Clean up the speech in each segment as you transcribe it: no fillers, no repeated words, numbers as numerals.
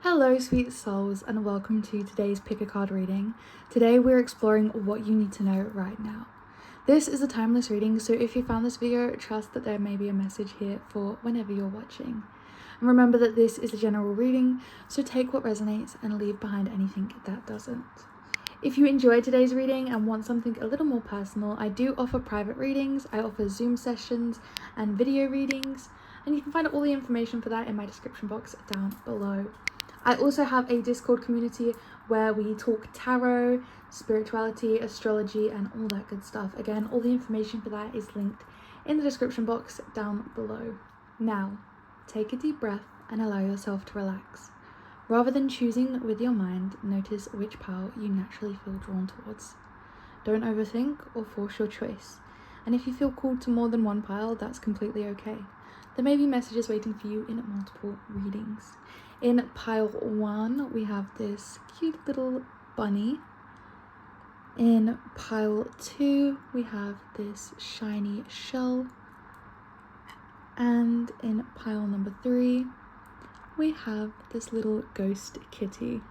Hello sweet souls and welcome to today's pick a card reading. Today we're exploring what you need to know right now. This is a timeless reading, so if you found this video, trust that there may be a message here for whenever you're watching. And remember that this is a general reading, so take what resonates and leave behind anything that doesn't. If you enjoyed today's reading and want something a little more personal, I do offer private readings. I offer Zoom sessions and video readings, and you can find all the information for that in my description box down below. I also have a Discord community where we talk tarot, spirituality, astrology, and all that good stuff. Again, all the information for that is linked in the description box down below. Now, take a deep breath and allow yourself to relax. Rather than choosing with your mind, notice which pile you naturally feel drawn towards. Don't overthink or force your choice. And if you feel called to more than one pile, that's completely okay. There may be messages waiting for you in multiple readings. In pile 1, we have this cute little bunny. In pile 2, we have this shiny shell. And in pile number 3, we have this little ghost kitty.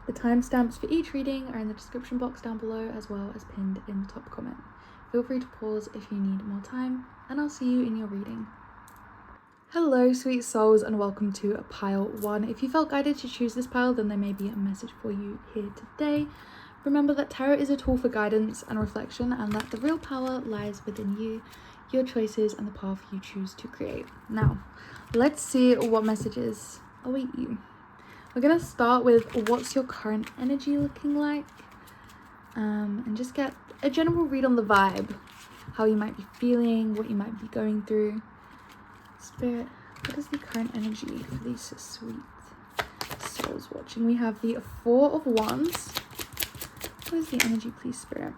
The timestamps for each reading are in the description box down below, as well as pinned in the top comment. Feel free to pause if you need more time, and I'll see you in your reading. Hello sweet souls and welcome to pile 1. If you felt guided to choose this pile, then there may be a message for you here today. Remember that tarot is a tool for guidance and reflection, and that the real power lies within you, your choices, and the path you choose to create. Now, let's see what messages await you. We're gonna start with what's your current energy looking like, and just get a general read on the vibe, how you might be feeling, what you might be going through. Spirit, what is the current energy for these sweet souls watching? We have the Four of Wands. What is the energy, please, Spirit?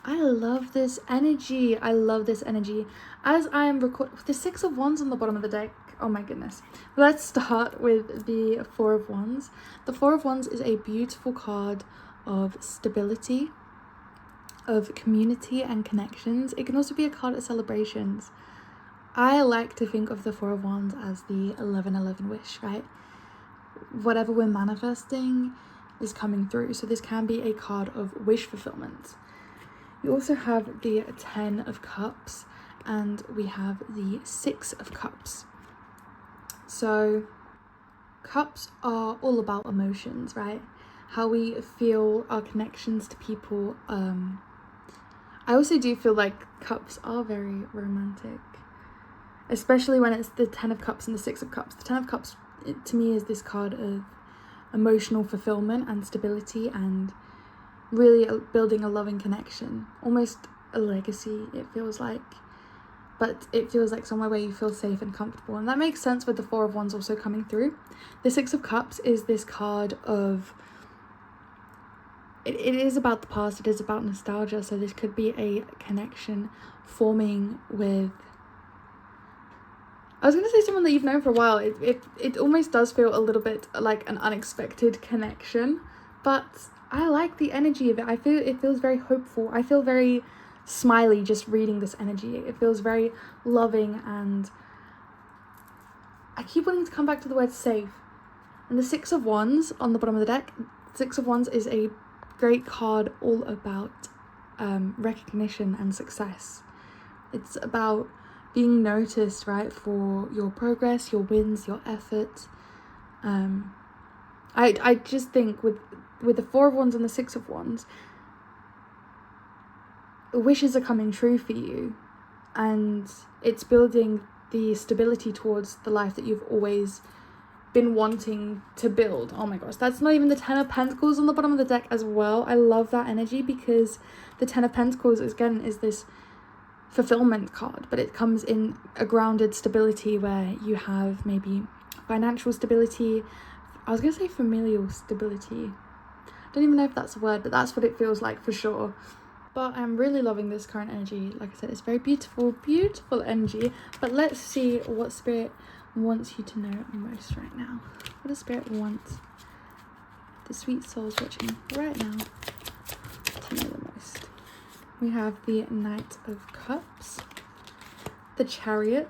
I love this energy. I love this energy. As I am recording, the Six of Wands on the bottom of the deck. Oh my goodness. Let's start with the Four of Wands. The Four of Wands is a beautiful card of stability, of community and connections. It can also be a card of celebrations. I like to think of the Four of Wands as the 11-11 wish, right? Whatever we're manifesting is coming through. So this can be a card of wish fulfillment. You also have the 10 of Cups and we have the 6 of Cups. So cups are all about emotions, right? How we feel, our connections to people. I also do feel like cups are very romantic, especially when it's the 10 of Cups and the 6 of Cups. The 10 of Cups, to me, is this card of emotional fulfillment and stability and really building a loving connection. Almost a legacy, it feels like. But it feels like somewhere where you feel safe and comfortable. And that makes sense with the Four of Wands also coming through. The 6 of Cups is this card of... It is about the past, it is about nostalgia. So this could be a connection forming with... I was going to say someone that you've known for a while. It almost does feel a little bit like an unexpected connection, but I like the energy of it. I feel it feels very hopeful. I feel very smiley just reading this energy. It feels very loving, and I keep wanting to come back to the word safe. And the 6 of Wands on the bottom of the deck, 6 of Wands is a great card all about recognition and success. It's about being noticed, right, for your progress, your wins, your effort. I just think with the 4 of Wands and the 6 of Wands, wishes are coming true for you, and it's building the stability towards the life that you've always been wanting to build. Oh my gosh, that's not even the 10 of Pentacles on the bottom of the deck as well. I love that energy because the 10 of Pentacles again is this fulfillment card, but it comes in a grounded stability where you have maybe financial stability. I was gonna say familial stability. I don't even know if that's a word, but that's what it feels like for sure. But I'm really loving this current energy. Like I said, it's very beautiful, beautiful energy. But let's see what Spirit wants you to know most right now. What does Spirit want the sweet souls watching right now to know the most? We have the Knight of Cups, the Chariot,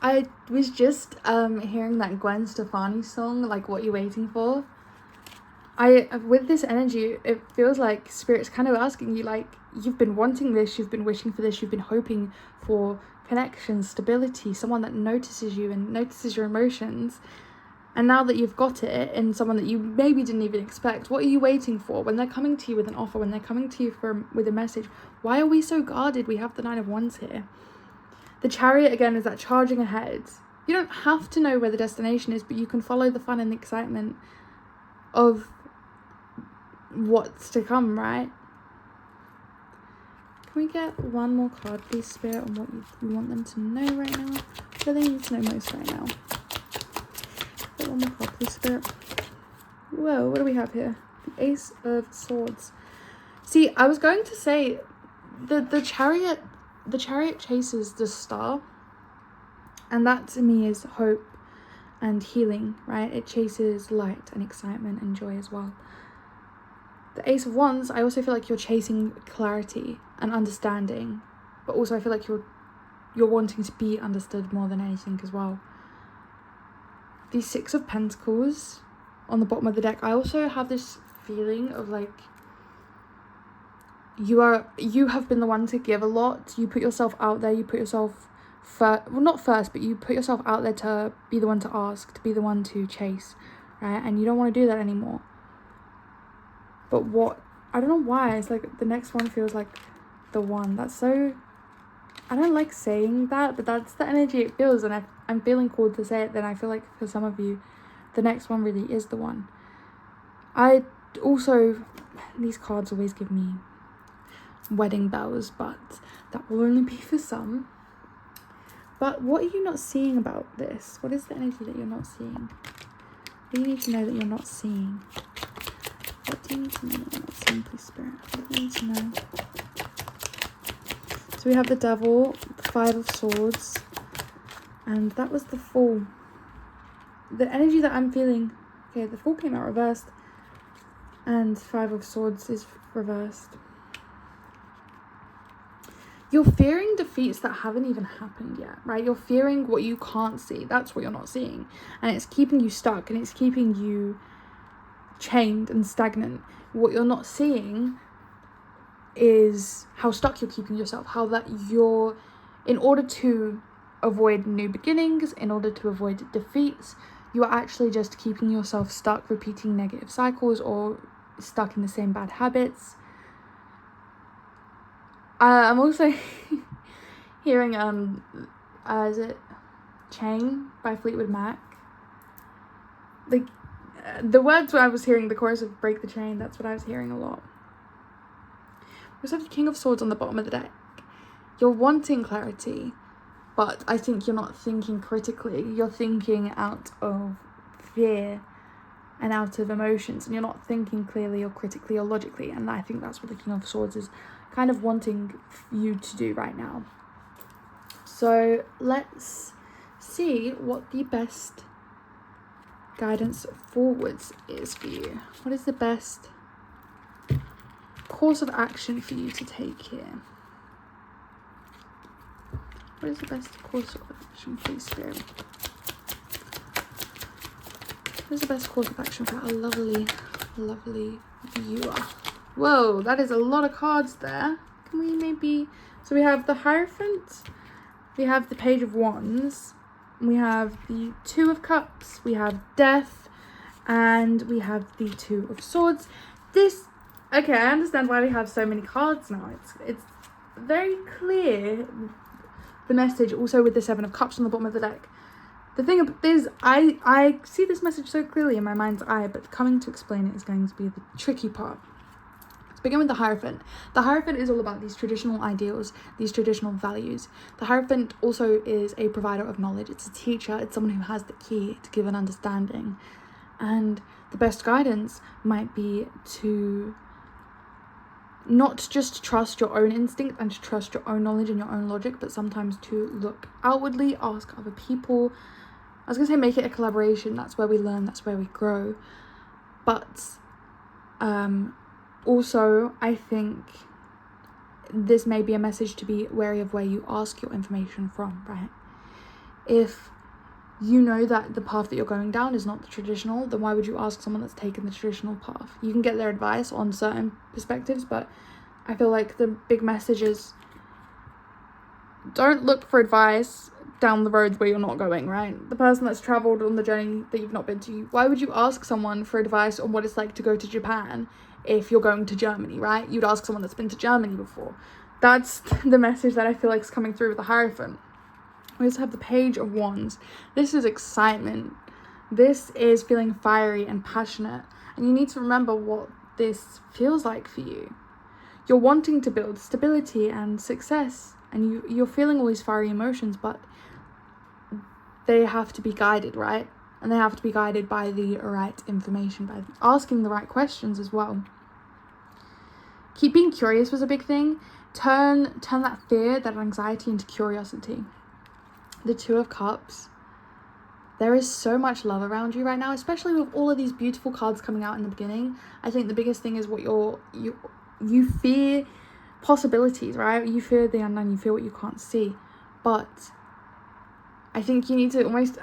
I was just hearing that Gwen Stefani song, like What You Waiting For. With this energy, it feels like Spirit's kind of asking you, like, you've been wanting this, you've been wishing for this, you've been hoping for connection, stability, someone that notices you and notices your emotions. And now that you've got it in someone that you maybe didn't even expect, what are you waiting for? When they're coming to you with an offer, when they're coming to you with a message, why are we so guarded? We have the 9 of Wands here. The Chariot, again, is that charging ahead. You don't have to know where the destination is, but you can follow the fun and the excitement of what's to come, right? Can we get one more card, please, Spirit, on what you want them to know right now? What do they need to know most right now? Get one more card, please, Spirit. Whoa, what do we have here? The Ace of Swords. See, I was going to say the chariot chases the star, and that to me is hope and healing, right? It chases light and excitement and joy as well. The Ace of Wands, I also feel like you're chasing clarity and understanding, but also I feel like you're wanting to be understood more than anything as well. The Six of Pentacles on the bottom of the deck, I also have this feeling of like you have been the one to give a lot. You put yourself out there, you put yourself not first, but you put yourself out there to be the one to ask, to be the one to chase, right? And you don't want to do that anymore. But I don't know why, it's like the next one feels like the one. That's so, I don't like saying that, but that's the energy it feels, and I'm feeling called to say it. Then I feel like for some of you, the next one really is the one. I also, these cards always give me wedding bells, but that will only be for some. But what are you not seeing about this? What is the energy that you're not seeing? What do you need to know that you're not seeing? What do you need to know that you're not seeing, please, Spirit? What do you need to know? So we have the Devil, the Five of Swords, and that was the Fool. The energy that I'm feeling, okay, the Fool came out reversed, and Five of Swords is reversed. You're fearing defeats that haven't even happened yet, right? You're fearing what you can't see. That's what you're not seeing. And it's keeping you stuck, and it's keeping you chained and stagnant. What you're not seeing is how stuck you're keeping yourself, how that you're, in order to avoid new beginnings, in order to avoid defeats, you are actually just keeping yourself stuck, repeating negative cycles or stuck in the same bad habits. I'm also hearing is it Chain by Fleetwood Mac? Like the words when I was hearing the chorus of Break the Chain, that's what I was hearing a lot. We also have the King of Swords on the bottom of the deck. You're wanting clarity, but I think you're not thinking critically. You're thinking out of fear and out of emotions, and you're not thinking clearly or critically or logically, and I think that's what the King of Swords is kind of wanting you to do right now. So let's see what the best guidance forwards is for you. What is the best course of action for you to take here? What is the best course of action for you, Spirit? What is the best course of action for our lovely, lovely viewer? Whoa, that is a lot of cards there. Can we maybe... So we have the Hierophant, we have the Page of Wands, we have the Two of Cups, we have Death, and we have the Two of Swords. Okay, I understand why we have so many cards now. It's very clear, the message, also with the Seven of Cups on the bottom of the deck. The thing is, I see this message so clearly in my mind's eye, but coming to explain it is going to be the tricky part. Let's begin with the Hierophant. The Hierophant is all about these traditional ideals, these traditional values. The Hierophant also is a provider of knowledge. It's a teacher. It's someone who has the key to give an understanding. And the best guidance might be to not just trust your own instinct and to trust your own knowledge and your own logic, but sometimes to look outwardly, ask other people. I was going to say make it a collaboration. That's where we learn. That's where we grow. But also, I think this may be a message to be wary of where you ask your information from, right? If you know that the path that you're going down is not the traditional, then why would you ask someone that's taken the traditional path? You can get their advice on certain perspectives, but I feel like the big message is don't look for advice down the roads where you're not going, right? The person that's traveled on the journey that you've not been to, why would you ask someone for advice on what it's like to go to Japan if you're going to Germany, right? You'd ask someone that's been to Germany before. That's the message that I feel like is coming through with the Hierophant. We also have the Page of Wands. This is excitement. This is feeling fiery and passionate. And you need to remember what this feels like for you. You're wanting to build stability and success. And you're feeling all these fiery emotions, but they have to be guided, right? And they have to be guided by the right information, by asking the right questions as well. Keep being curious was a big thing. Turn that fear, that anxiety into curiosity. The Two of Cups. There is so much love around you right now, especially with all of these beautiful cards coming out in the beginning. I think the biggest thing is what you fear possibilities, right? You fear the unknown, you fear what you can't see. But I think you need to almost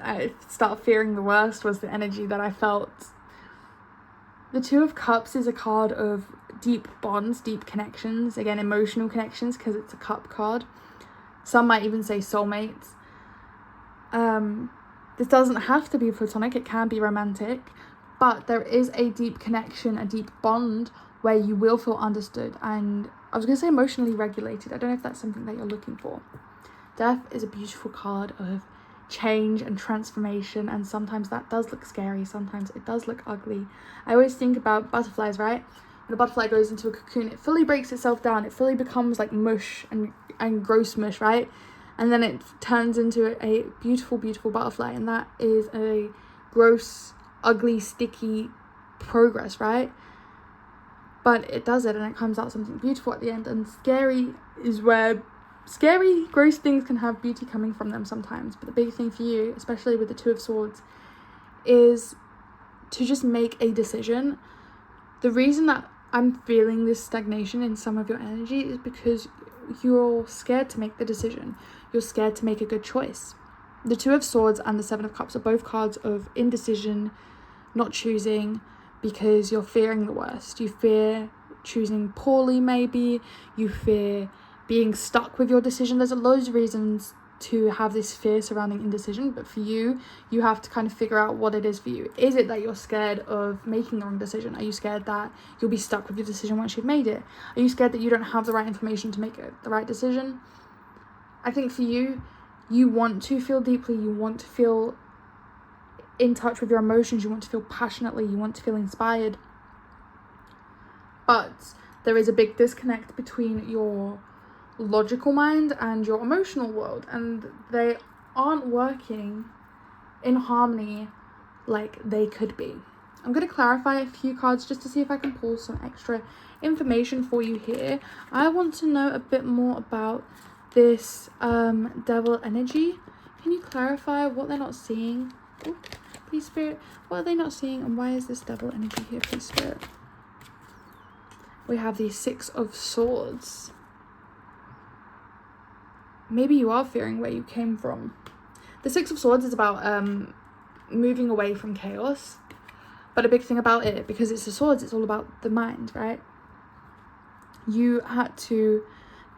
start fearing the worst, was the energy that I felt. The Two of Cups is a card of deep bonds, deep connections, again, emotional connections, because it's a cup card. Some might even say soulmates. This doesn't have to be platonic, it can be romantic, but there is a deep connection, a deep bond where you will feel understood and, I was going to say, emotionally regulated. I don't know if that's something that you're looking for. Death is a beautiful card of change and transformation, and sometimes that does look scary, sometimes it does look ugly. I always think about butterflies, right? When a butterfly goes into a cocoon, it fully breaks itself down, it fully becomes like mush and gross mush, right? And then it turns into a beautiful, beautiful butterfly, and that is a gross, ugly, sticky progress, right? But it does it, and it comes out something beautiful at the end. And scary is where scary, gross things can have beauty coming from them sometimes. But the big thing for you, especially with the Two of Swords, is to just make a decision. The reason that I'm feeling this stagnation in some of your energy is because you're scared to make the decision. You're scared to make a good choice. The Two of Swords and the Seven of Cups are both cards of indecision, not choosing, because you're fearing the worst. You fear choosing poorly, maybe. You fear being stuck with your decision. There's loads of reasons to have this fear surrounding indecision, but for you, you have to kind of figure out what it is for you. Is it that you're scared of making the wrong decision? Are you scared that you'll be stuck with your decision once you've made it? Are you scared that you don't have the right information to make the right decision? I think for you, you want to feel deeply, you want to feel in touch with your emotions, you want to feel passionately, you want to feel inspired, but there is a big disconnect between your logical mind and your emotional world, and they aren't working in harmony like they could be. I'm going to clarify a few cards just to see if I can pull some extra information for you here. I want to know a bit more about this devil energy. Can you clarify what they're not seeing? Ooh, please, Spirit, what are they not seeing, and why is this devil energy here, please, Spirit? We have the Six of Swords. Maybe you are fearing where you came from. The Six of Swords is about moving away from chaos. But a big thing about it, because it's the swords, it's all about the mind, right? You had to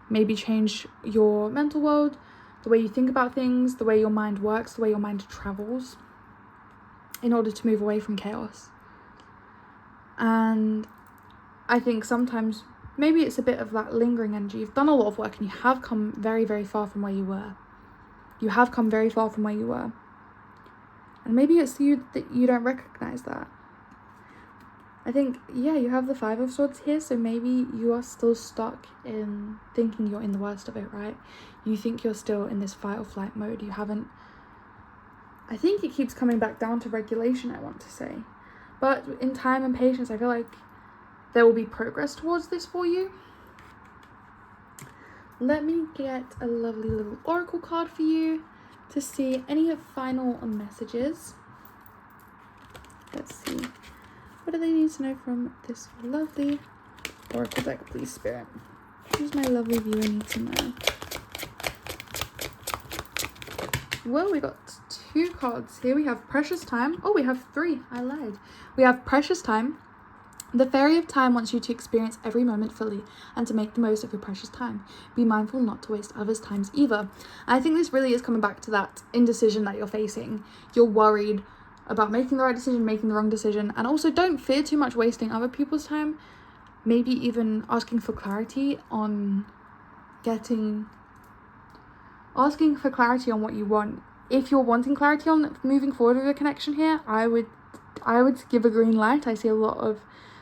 maybe change your mental world, the way you think about things, the way your mind works, the way your mind travels, in order to move away from chaos. And I think sometimes maybe it's a bit of that lingering energy. You've done a lot of work and you have come very, very far from where you were. You have come very far from where you were. And maybe it's you that you don't recognize that. I think, yeah, you have the Five of Swords here, so maybe you are still stuck in thinking you're in the worst of it, right? You think you're still in this fight or flight mode. You haven't... I think it keeps coming back down to regulation, I want to say. But in time and patience, I feel like there will be progress towards this for you. Let me get a lovely little oracle card for you to see any final messages. Let's see. What do they need to know from this lovely oracle deck, please, Spirit? What does my lovely viewer need to know? Well, we got 2 cards here. We have Precious Time. Oh, we have 3. I lied. We have Precious Time. The Fairy of Time wants you to experience every moment fully and to make the most of your precious time. Be mindful not to waste others' times either. I think this really is coming back to that indecision that you're facing. You're worried about making the right decision, making the wrong decision, and also don't fear too much wasting other people's time. Maybe even asking for clarity on asking for clarity on what you want. If you're wanting clarity on moving forward with a connection here, I would give a green light. I see a lot of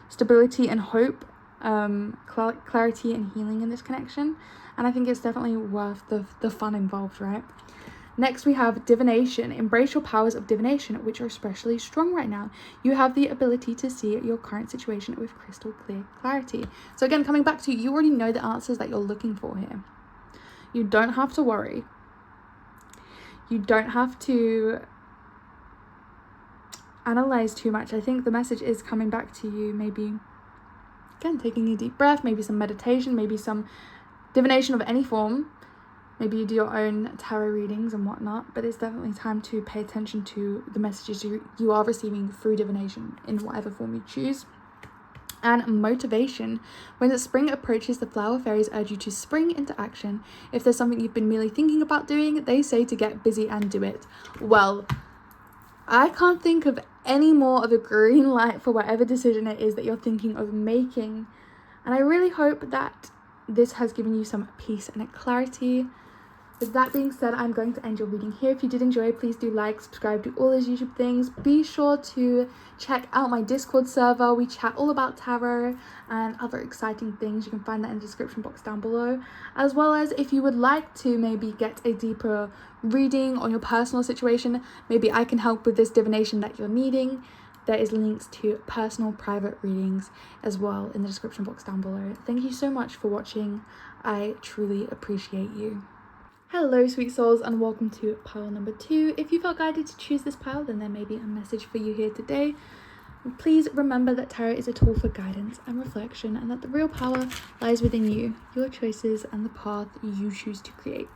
stability and hope, clarity and healing in this connection, and I think it's definitely worth the fun involved, right? Next, we have Divination. Embrace your powers of divination, which are especially strong right now. You have the ability to see your current situation with crystal clear clarity. So again, coming back to, you already know the answers that you're looking for here. You don't have to worry. You don't have to analyze too much. I think the message is coming back to you, maybe again taking a deep breath, maybe some meditation, maybe some divination of any form. Maybe you do your own tarot readings and whatnot, but it's definitely time to pay attention to the messages you are receiving through divination in whatever form you choose. And Motivation. When the spring approaches, the flower fairies urge you to spring into action. If there's something you've been merely thinking about doing, they say to get busy and do it. Well, I can't think of any more of a green light for whatever decision it is that you're thinking of making. And I really hope that this has given you some peace and clarity. With that being said, I'm going to end your reading here. If you did enjoy, please do like, subscribe, do all those YouTube things. Be sure to check out my Discord server. We chat all about tarot and other exciting things. You can find that in the description box down below. As well as if you would like to maybe get a deeper reading on your personal situation, maybe I can help with this divination that you're needing. There is links to personal private readings as well in the description box down below. Thank you so much for watching. I truly appreciate you. Hello sweet souls, and welcome to pile number 2. If you felt guided to choose this pile, then there may be a message for you here today. Please remember that tarot is a tool for guidance and reflection, and that the real power lies within you, your choices, and the path you choose to create.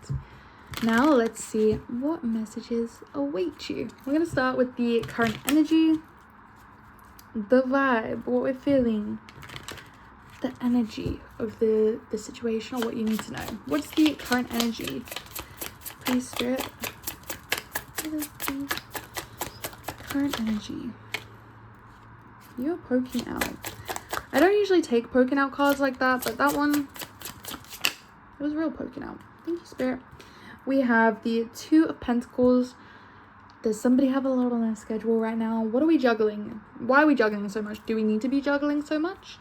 Now let's see what messages await you. We're going to start with the current energy, the vibe, what we're feeling, the energy of the situation, or what you need to know. What's the current energy? Please, Spirit. What is the current energy you're poking out? I don't usually take poking out cards like that, but that one, it was real poking out. Thank you, Spirit. We have the 2 of Pentacles. Does somebody have a lot on their schedule right now? What are we juggling? Why are we juggling so much? Do we need to be juggling so much?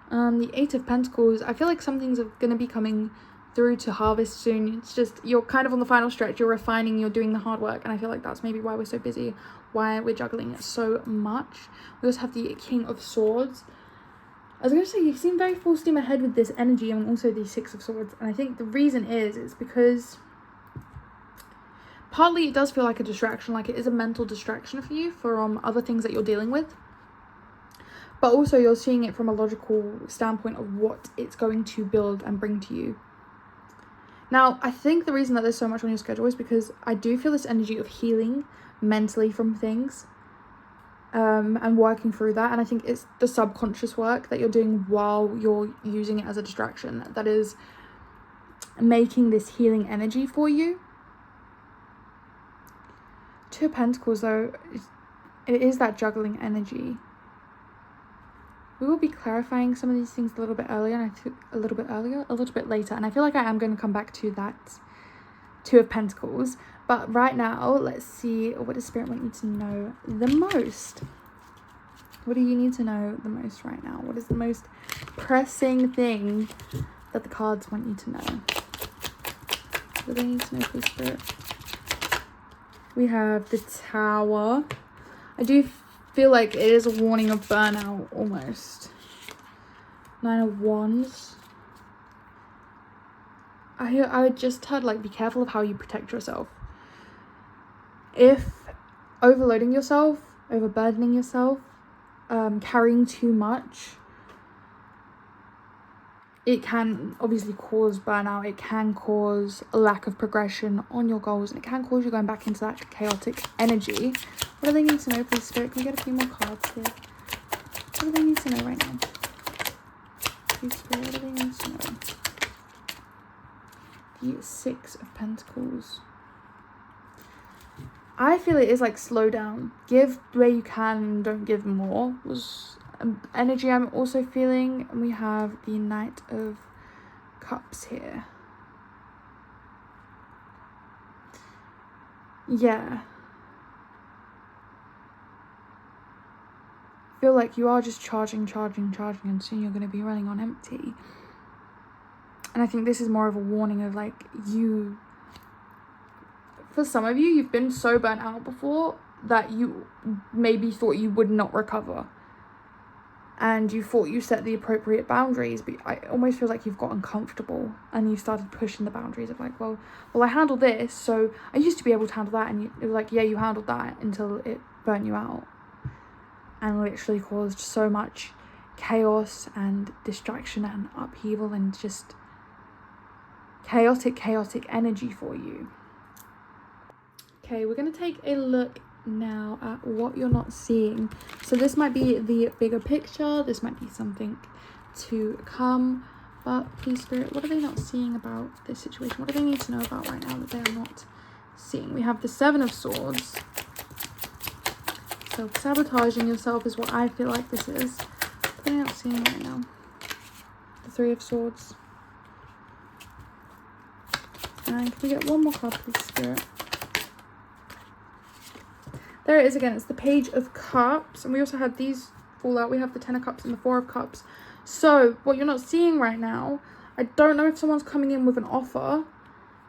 The 8 of Pentacles, I feel like some things are going to be coming through to harvest soon. It's just, you're kind of on the final stretch, you're refining, you're doing the hard work, and I feel like that's maybe why we're so busy, why we're juggling it so much. We also have the King of Swords. I was going to say, you seem very full steam ahead with this energy, and also the 6 of Swords, and I think the reason is because partly it does feel like a distraction, like it is a mental distraction for you from other things that you're dealing with. But also you're seeing it from a logical standpoint of what it's going to build and bring to you. Now, I think the reason that there's so much on your schedule is because I do feel this energy of healing mentally from things and working through that. And I think it's the subconscious work that you're doing while you're using it as a distraction that is making this healing energy for you. 2 of Pentacles, though, it is that juggling energy. We will be clarifying some of these things a little bit earlier, and a little bit later, and I feel like I am going to come back to that 2 of Pentacles. But right now, let's see, what does Spirit want you to know the most? What do you need to know the most right now? What is the most pressing thing that the cards want you to know? What do they need to know, please, Spirit? We have the Tower. I do feel like it is a warning of burnout almost. 9 of Wands. I just heard, like, be careful of how you protect yourself. If overloading yourself, overburdening yourself, carrying too much, it can obviously cause burnout. It can cause a lack of progression on your goals, and it can cause you going back into that chaotic energy. What do they need to know, please, Spirit? Can we get a few more cards here? What do they need to know right now? Please, Spirit, what do they need to know? The Six of Pentacles. I feel it is like, slow down. Give where you can and don't give more. Was energy I'm also feeling. And we have the Knight of Cups here. Yeah. I feel like you are just charging, and soon you're going to be running on empty. And I think this is more of a warning of like, you, for some of you, you've been so burnt out before that you maybe thought you would not recover. And you thought you set the appropriate boundaries, but I almost feel like you've gotten comfortable and you started pushing the boundaries of like, well, I handled this, so I used to be able to handle that. And it was like, yeah, you handled that until it burnt you out and literally caused so much chaos and distraction and upheaval and just chaotic energy for you. Okay, we're going to take a look now at what you're not seeing. So this might be the bigger picture, this might be something to come, but please, Spirit, what are they not seeing about this situation? What do they need to know about right now that they are not seeing? We have the Seven of Swords. Self-sabotaging yourself is what I feel like this is. What are they not seeing right now? The Three of Swords. And can we get one more card, please, Spirit? There it is again. It's the Page of Cups. And we also had these fall out. We have the Ten of Cups and the Four of Cups. So what you're not seeing right now, I don't know if someone's coming in with an offer.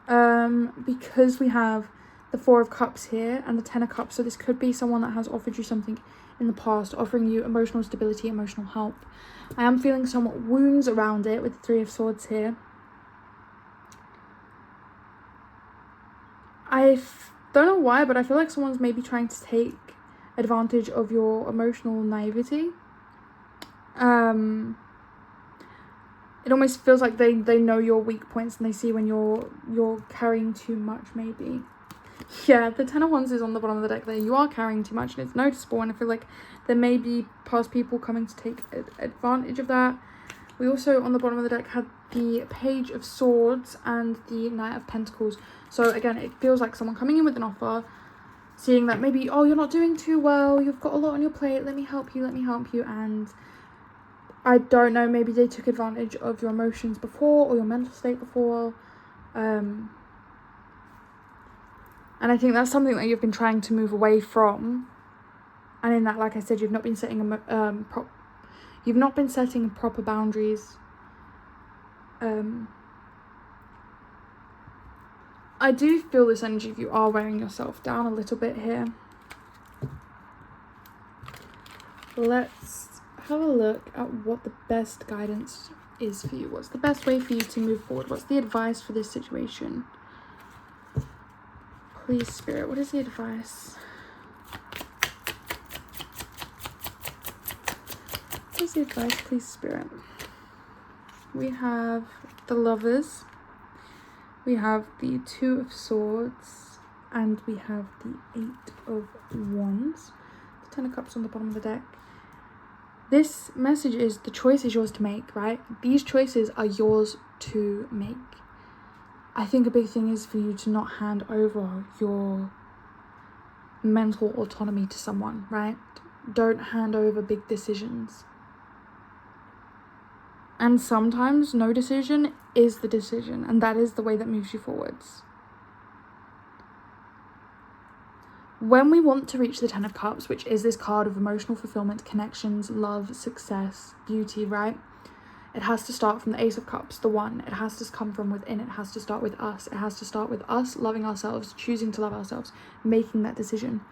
Because we have the Four of Cups here and the Ten of Cups. So this could be someone that has offered you something in the past, offering you emotional stability, emotional help. I am feeling somewhat wounds around it with the Three of Swords here. Don't know why, but I feel like someone's maybe trying to take advantage of your emotional naivety. It almost feels like they know your weak points and they see when you're carrying too much, maybe. Yeah, the Ten of Wands is on the bottom of the deck there. You are carrying too much and it's noticeable, and I feel like there may be past people coming to take advantage of that. We also, on the bottom of the deck, had the Page of Swords and the Knight of Pentacles. So again, it feels like someone coming in with an offer, seeing that maybe, oh, you're not doing too well, you've got a lot on your plate, let me help you, and I don't know, maybe they took advantage of your emotions before or your mental state before. And I think that's something that you've been trying to move away from. And in that, like I said, you've not been setting proper boundaries. I do feel this energy if you are wearing yourself down a little bit here. Let's have a look at what the best guidance is for you. What's the best way for you to move forward? What's the advice for this situation? Please, Spirit, what is the advice? What is the advice, please, Spirit? We have the Lovers. We have the Two of Swords, and we have the Eight of Wands. The Ten of Cups on the bottom of the deck. This message is the choice is yours to make, right? These choices are yours to make. I think a big thing is for you to not hand over your mental autonomy to someone, right? Don't hand over big decisions. And sometimes no decision is the decision, and that is the way that moves you forwards. When we want to reach the Ten of Cups, which is this card of emotional fulfillment, connections, love, success, beauty, right? It has to start from the Ace of Cups, the One. It has to come from within. It has to start with us. It has to start with us loving ourselves, choosing to love ourselves, making that decision,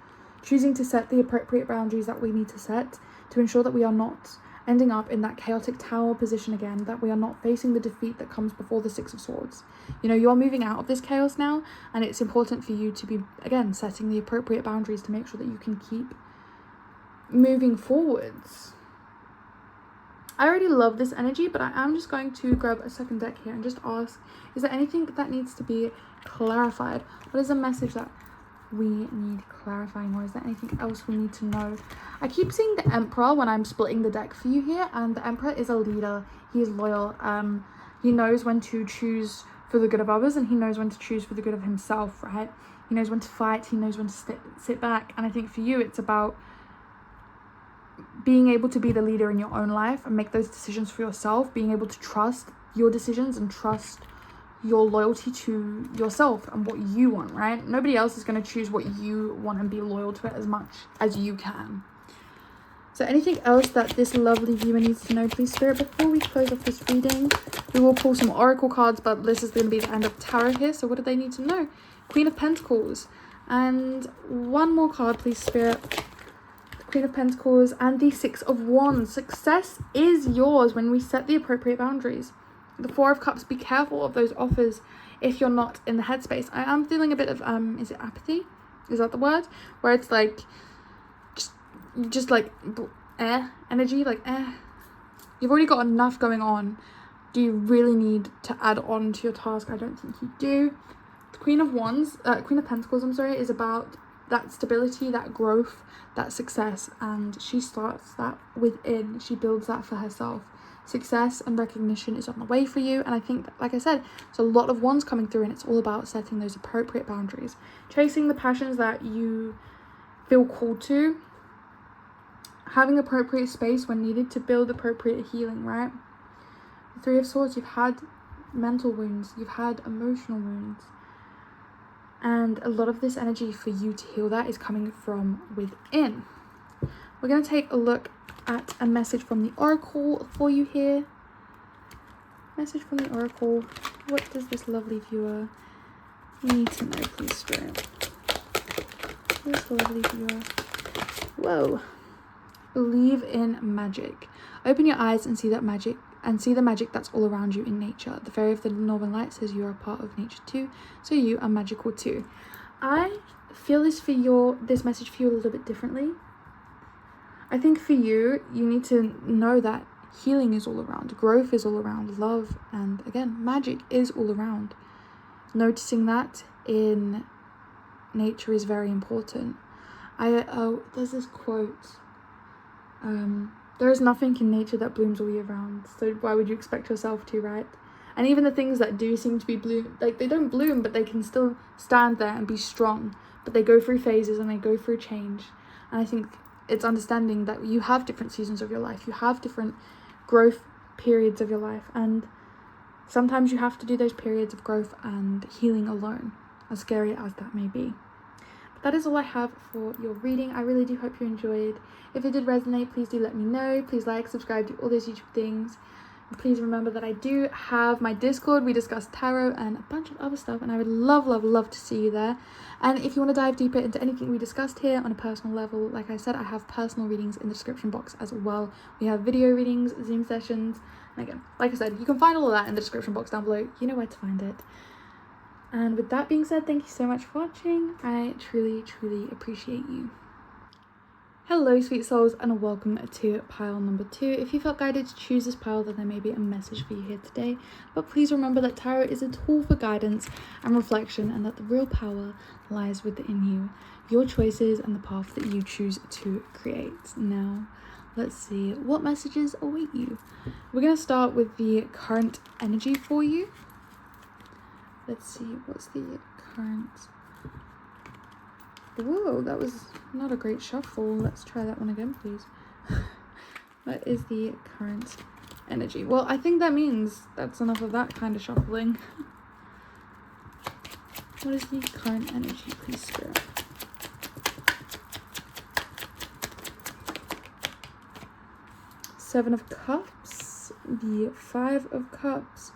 choosing to set the appropriate boundaries that we need to set to ensure that we are not ending up in that chaotic tower position again, that we are not facing the defeat that comes before the Six of Swords. You know, you are moving out of this chaos now, and it's important for you to be, again, setting the appropriate boundaries to make sure that you can keep moving forwards. I already love this energy, but I am just going to grab a second deck here and just ask, is there anything that needs to be clarified? What is the message that we need clarifying, or is there anything else we need to know? I keep seeing the Emperor when I'm splitting the deck for you here, and the Emperor is a leader. He is loyal. He knows when to choose for the good of others, and he knows when to choose for the good of himself, right? He knows when to fight, he knows when to sit back. And I think for you, it's about being able to be the leader in your own life and make those decisions for yourself, being able to trust your decisions and trust your loyalty to yourself and what you want, right? Nobody else is going to choose what you want and be loyal to it as much as you can. So anything else that this lovely viewer needs to know, please, Spirit, before we close off this reading? We will pull some oracle cards, but this is going to be the end of tarot here. So what do they need to know? Queen of Pentacles. And one more card, please, Spirit. Queen of Pentacles and the Six of Wands. Success is yours when we set the appropriate boundaries. The Four of Cups. Be careful of those offers if you're not in the headspace. I am feeling a bit of is it apathy? Is that the word? Where it's like just like energy, like you've already got enough going on. Do you really need to add on to your task? I don't think you do. The Queen of Wands, Queen of Pentacles, I'm sorry, is about that stability, that growth, that success, and she starts that within. She builds that for herself. Success and recognition is on the way for you, and I think that, like I said, there's a lot of wands coming through, and it's all about setting those appropriate boundaries, chasing the passions that you feel called to, having appropriate space when needed to build appropriate healing, right? The Three of Swords, you've had mental wounds, you've had emotional wounds, and a lot of this energy for you to heal that is coming from within. We're going to take a look at a message from the Oracle for you here. Message from the Oracle. What does this lovely viewer need to know, please, Spirit? This lovely viewer. Whoa. Believe in magic. Open your eyes and see that magic, and see the magic that's all around you in nature. The Fairy of the Northern Light says you are a part of nature too, so you are magical too. I feel this message for you a little bit differently. I think for you, you need to know that healing is all around, growth is all around, love, and again, magic is all around. Noticing that in nature is very important. There's this quote, there is nothing in nature that blooms all year round, so why would you expect yourself to, right? And even the things that do seem to be bloom, like they don't bloom, but they can still stand there and be strong, but they go through phases and they go through change. And I think it's understanding that you have different seasons of your life, you have different growth periods of your life, and sometimes you have to do those periods of growth and healing alone, as scary as that may be. But that is all I have for your reading. I really do hope you enjoyed. If it did resonate, please do let me know. Please like, subscribe, do all those YouTube things. And please remember that I do have my Discord. We discuss tarot and a bunch of other stuff, and I would love to see you there. And if you want to dive deeper into anything we discussed here on a personal level, like I said, I have personal readings in the description box as well. We have video readings, Zoom sessions, and again, like I said, you can find all of that in the description box down below. You know where to find it. And with that being said, thank you so much for watching. I truly appreciate you. Hello sweet souls, and welcome to pile number 2. If you felt guided to choose this pile, then there may be a message for you here today. But please remember that tarot is a tool for guidance and reflection, and that the real power lies within you, your choices and the path that you choose to create. Now, let's see what messages await you. We're going to start with the current energy for you. Let's see, what's the current... Whoa, that was not a great shuffle. Let's try that one again, please. That is the current energy. Well, I think that means that's enough of that kind of shuffling. What is the current energy, please, Spirit? Seven of Cups, the Five of Cups,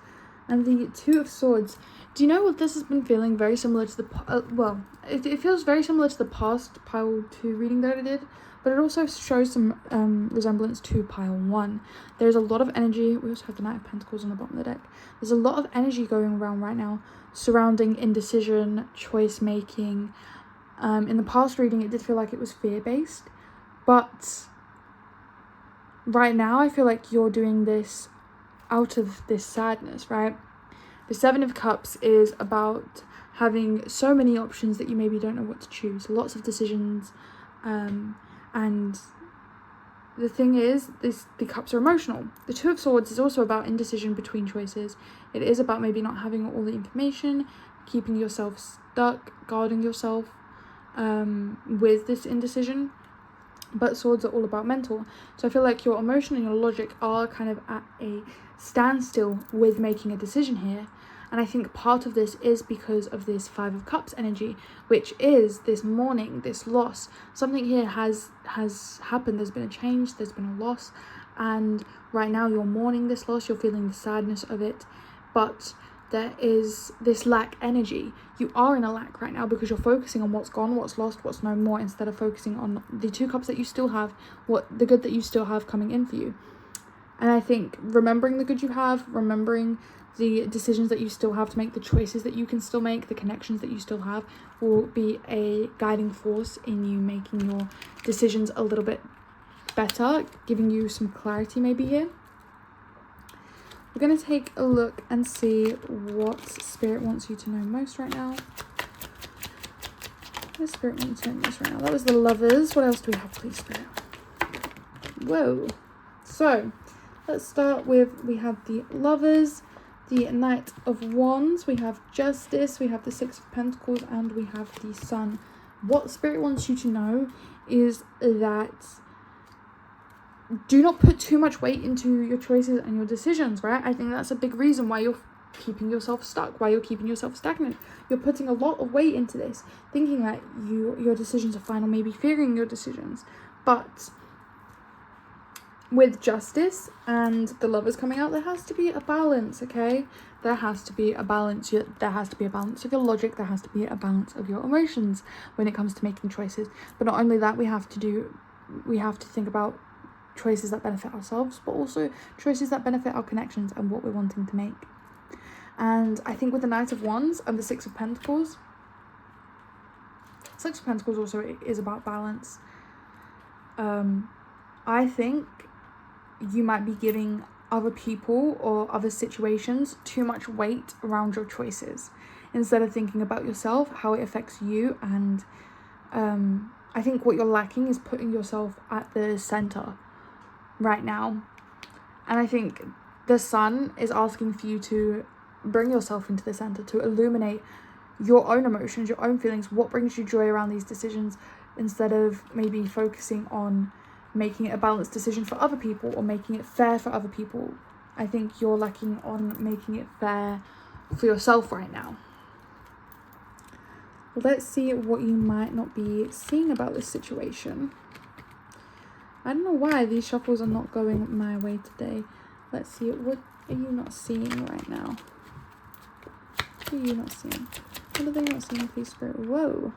and the Two of Swords. Do you know what this has been feeling? Very similar to the it feels very similar to the past pile 2 reading that I did, but it also shows some resemblance to pile 1. There's a lot of energy. We also have the Knight of Pentacles on the bottom of the deck. There's a lot of energy going around right now surrounding indecision, choice making. In the past reading, it did feel like it was fear-based, but right now I feel like you're doing this out of this sadness, right? The Seven of Cups is about having so many options that you maybe don't know what to choose, lots of decisions, and the thing is, the cups are emotional. The Two of Swords is also about indecision between choices. It is about maybe not having all the information, keeping yourself stuck, guarding yourself with this indecision. But swords are all about mental. So I feel like your emotion and your logic are kind of at a standstill with making a decision here. And I think part of this is because of this Five of Cups energy, which is this mourning, this loss. Something here has happened. There's been a change, there's been a loss. And right now you're mourning this loss, you're feeling the sadness of it. But there is this lack energy. You are in a lack right now because you're focusing on what's gone, what's lost, what's no more, instead of focusing on the Two Cups that you still have, the good that you still have coming in for you. And I think remembering the good you have, remembering the decisions that you still have to make, the choices that you can still make, the connections that you still have, will be a guiding force in you making your decisions a little bit better, giving you some clarity maybe here. We're going to take a look and see what Spirit wants you to know most right now. What does Spirit want you to know most right now? That was the Lovers. What else do we have, please, Spirit? Whoa. So, let's start with, we have the Lovers, the Knight of Wands, we have Justice, we have the Six of Pentacles, and we have the Sun. What Spirit wants you to know is that do not put too much weight into your choices and your decisions, right? I think that's a big reason why you're keeping yourself stuck, why you're keeping yourself stagnant. You're putting a lot of weight into this, thinking that your decisions are final, maybe fearing your decisions. But with Justice and the Lovers coming out, there has to be a balance, okay? There has to be a balance. There has to be a balance of your logic. There has to be a balance of your emotions when it comes to making choices. But not only that, we have to think about choices that benefit ourselves, but also choices that benefit our connections and what we're wanting to make. And I think with the Knight of Wands and the Six of Pentacles, Six of Pentacles also is about balance. I think you might be giving other people or other situations too much weight around your choices instead of thinking about yourself, how it affects you. And I think what you're lacking is putting yourself at the center right now. And I think the Sun is asking for you to bring yourself into the center, to illuminate your own emotions, your own feelings, what brings you joy around these decisions, instead of maybe focusing on making it a balanced decision for other people or making it fair for other people. I think you're lacking on making it fair for yourself right now. Let's see what you might not be seeing about this situation. I don't know why these shuffles are not going my way today. Let's see, what are you not seeing right now? What are you not seeing? What are they not seeing, please, Spirit? Whoa.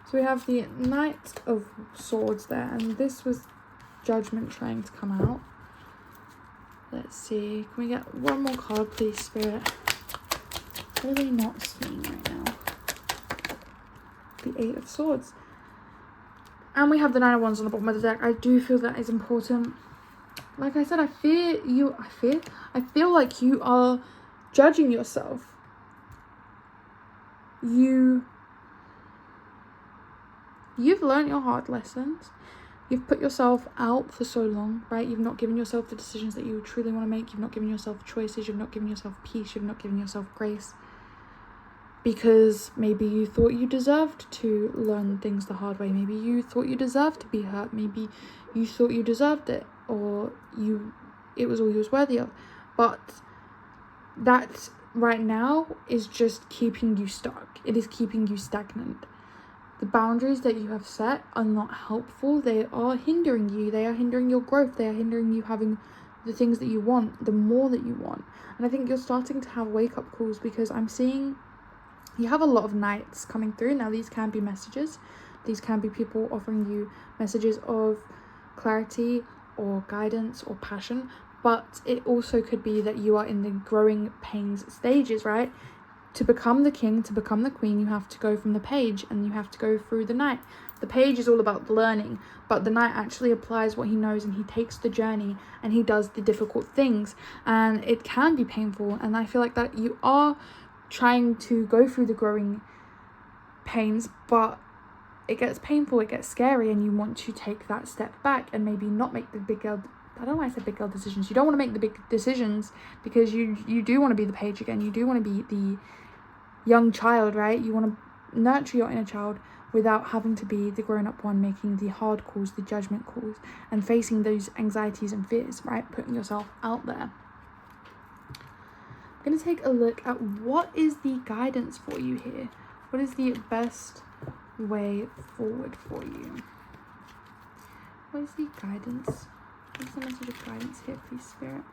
So we have the Knight of Swords there, and this was Judgment trying to come out. Let's see. Can we get one more card, please, Spirit? What are they not seeing right now? The Eight of Swords. And we have the Nine of Wands on the bottom of the deck. I do feel that is important. Like I said, I feel like you are judging yourself. You've learned your hard lessons. You've put yourself out for so long, right? You've not given yourself the decisions that you truly want to make. You've not given yourself choices. You've not given yourself peace. You've not given yourself grace. Because maybe you thought you deserved to learn things the hard way. Maybe you thought you deserved to be hurt. Maybe you thought you deserved it, or it was all you was worthy of. But that right now is just keeping you stuck. It is keeping you stagnant. The boundaries that you have set are not helpful. They are hindering you. They are hindering your growth. They are hindering you having the things that you want, the more that you want. And I think you're starting to have wake-up calls, because I'm seeing you have a lot of Knights coming through. Now, these can be messages. These can be people offering you messages of clarity or guidance or passion. But it also could be that you are in the growing pains stages, right? To become the king, to become the queen, you have to go from the page and you have to go through the Knight. The page is all about learning, but the knight actually applies what he knows, and he takes the journey and he does the difficult things, and it can be painful. And I feel like that you are trying to go through the growing pains, but it gets painful, it gets scary, and you want to take that step back and maybe not make the big girl, I don't know why I said big girl decisions. You don't want to make the big decisions because you do want to be the page again. You do want to be the young child, right? You want to nurture your inner child without having to be the grown-up one, making the hard calls, the judgment calls, and facing those anxieties and fears, right? Putting yourself out there. I'm going to take a look at what is the guidance for you here. What is the best way forward for you? What is the guidance? What's the message of guidance here, please, Spirit?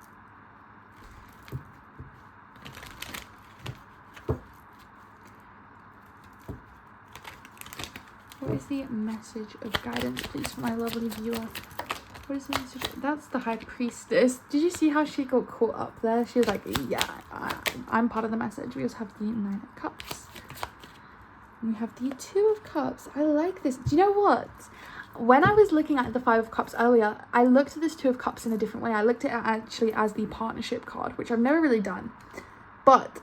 What is the message of guidance, please, for my lovely viewer? What is the message? That's the High Priestess. Did you see how she got caught up there? She was like, yeah, I'm part of the message. We also have the Nine of Cups. And we have the Two of Cups. I like this. Do you know what? When I was looking at the Five of Cups earlier, I looked at this Two of Cups in a different way. I looked at it actually as the partnership card, which I've never really done. But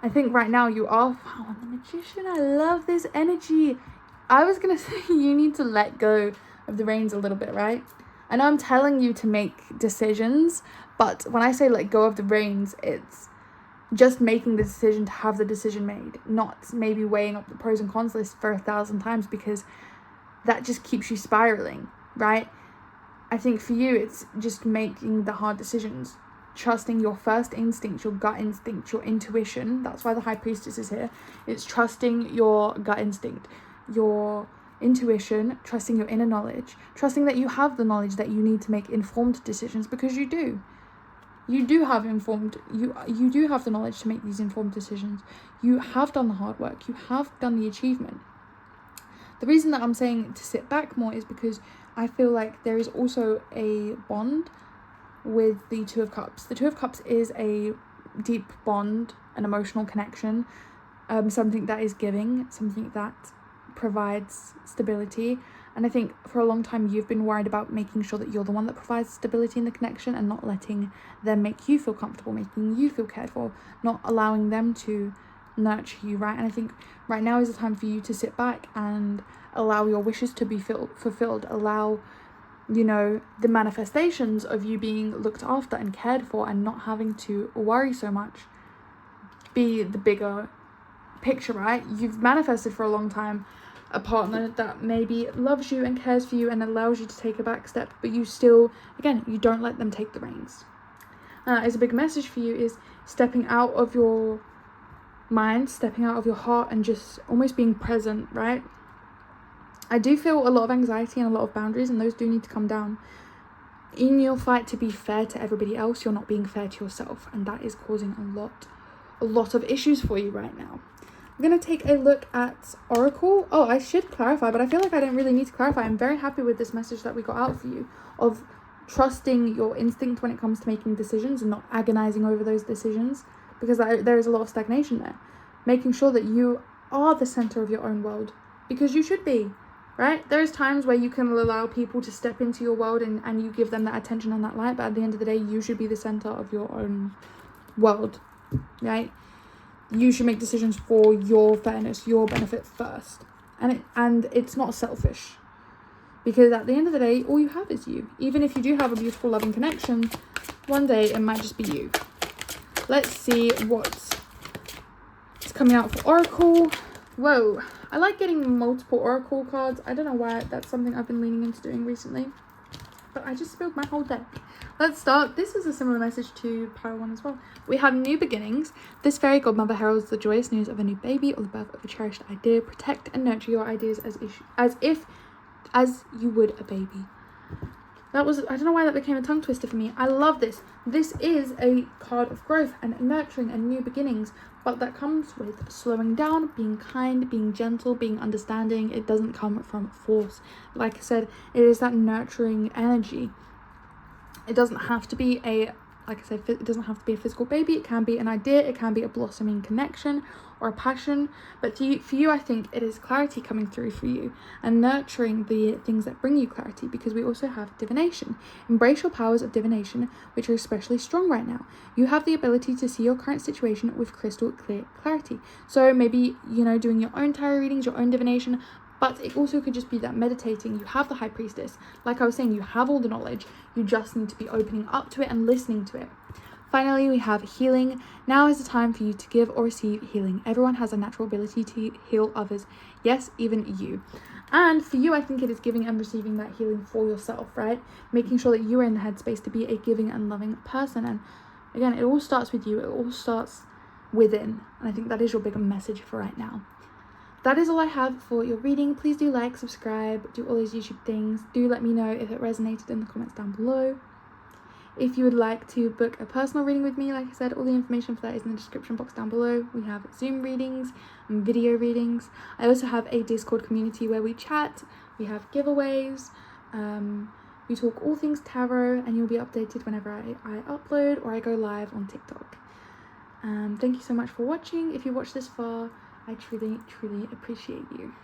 I think right now you are found the Magician. I love this energy. I was going to say you need to let go of the reins a little bit, right? I know I'm telling you to make decisions, but when I say let go of the reins, it's just making the decision to have the decision made, not maybe weighing up the pros and cons list for 1,000 times, because that just keeps you spiraling, right? I think for you, it's just making the hard decisions, trusting your first instinct, your gut instinct, your intuition. That's why the High Priestess is here. It's trusting your gut instinct, your intuition, trusting your inner knowledge, trusting that you have the knowledge that you need to make informed decisions, because you do. You do have you do have the knowledge to make these informed decisions. You have done the hard work. You have done the achievement. The reason that I'm saying to sit back more is because I feel like there is also a bond with the Two of Cups. The Two of Cups is a deep bond, an emotional connection, something that is giving, something that provides stability. And I think for a long time you've been worried about making sure that you're the one that provides stability in the connection, and not letting them make you feel comfortable, making you feel cared for, not allowing them to nurture you, right? And I think right now is the time for you to sit back and allow your wishes to be fulfilled, allow, you know, the manifestations of you being looked after and cared for and not having to worry so much be the bigger picture, right? You've manifested for a long time a partner that maybe loves you and cares for you and allows you to take a back step, but you still, again, you don't let them take the reins. As a big message for you is stepping out of your mind, stepping out of your heart, and just almost being present, right? I do feel a lot of anxiety and a lot of boundaries, and those do need to come down. In your fight to be fair to everybody else, you're not being fair to yourself, and that is causing a lot of issues for you right now. I'm going to take a look at Oracle. Oh, I should clarify, but I feel like I don't really need to clarify. I'm very happy with this message that we got out for you of trusting your instinct when it comes to making decisions and not agonizing over those decisions, because there is a lot of stagnation there. Making sure that you are the center of your own world, because you should be, right? There's times where you can allow people to step into your world and you give them that attention and that light, but at the end of the day, you should be the center of your own world, right? You should make decisions for your fairness, your benefit first. And it's not selfish. Because at the end of the day, all you have is you. Even if you do have a beautiful, loving connection, one day it might just be you. Let's see what's coming out for Oracle. Whoa. I like getting multiple Oracle cards. I don't know why. That's something I've been leaning into doing recently. But I just spilled my whole deck. Let's start. This is a similar message to Pile 1 as well. We have new beginnings. This fairy godmother heralds the joyous news of a new baby or the birth of a cherished idea. Protect and nurture your ideas as you would a baby. That was, I don't know why that became a tongue twister for me. I love this. This is a card of growth and nurturing and new beginnings, but that comes with slowing down, being kind, being gentle, being understanding. It doesn't come from force. Like I said, it is that nurturing energy. It doesn't have to be a like I said, it doesn't have to be a physical baby. It can be an idea, it can be a blossoming connection or a passion. But for you, I think it is clarity coming through for you and nurturing the things that bring you clarity, because we also have divination. Embrace your powers of divination, which are especially strong right now. You have the ability to see your current situation with crystal clear clarity. So maybe, doing your own tarot readings, your own divination, but it also could just be that meditating. You have the High Priestess. Like I was saying, you have all the knowledge. You just need to be opening up to it and listening to it. Finally, we have healing. Now is the time for you to give or receive healing. Everyone has a natural ability to heal others. Yes, even you. And for you, I think it is giving and receiving that healing for yourself, right? Making sure that you are in the headspace to be a giving and loving person. And again, it all starts with you. It all starts within. And I think that is your bigger message for right now. That is all I have for your reading. Please do like, subscribe, do all those YouTube things. Do let me know if it resonated in the comments down below. If you would like to book a personal reading with me, like I said, all the information for that is in the description box down below. We have Zoom readings and video readings. I also have a Discord community where we chat. We have giveaways. We talk all things tarot, and you'll be updated whenever I upload or I go live on TikTok. Thank you so much for watching. If you watched this far, I truly, truly appreciate you.